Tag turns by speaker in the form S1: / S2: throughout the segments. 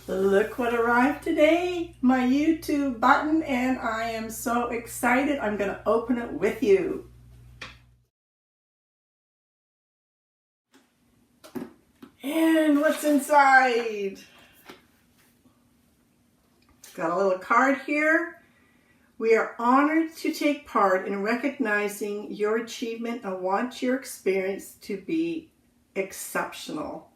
S1: Look what arrived today, my YouTube button, and I am so excited. I'm going to open it with you. And what's inside? Got a little card here. We are honored to take part in recognizing your achievement and want your experience to be exceptional.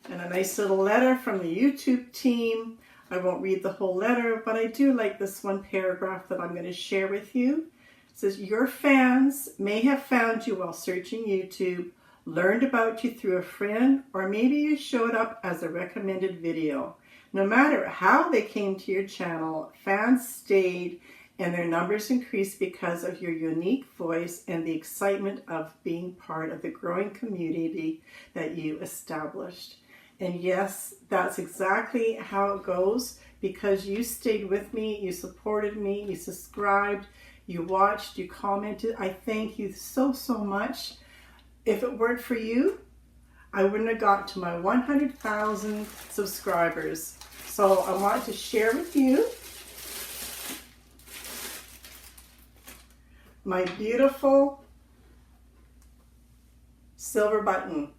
S1: And a nice little letter from the YouTube team. I won't read the whole letter, but I do like this one paragraph that I'm going to share with you. It says, your fans may have found you while searching YouTube, learned about you through a friend, or maybe you showed up as a recommended video. No matter how they came to your channel, fans stayed and their numbers increased because of your unique voice and the excitement of being part of the growing community that you established. And yes, that's exactly how it goes, because you stayed with me, you supported me, you subscribed, you watched, you commented. I thank you so, so much. If it weren't for you, I wouldn't have got to my 100,000 subscribers. So I want to share with you my beautiful silver button.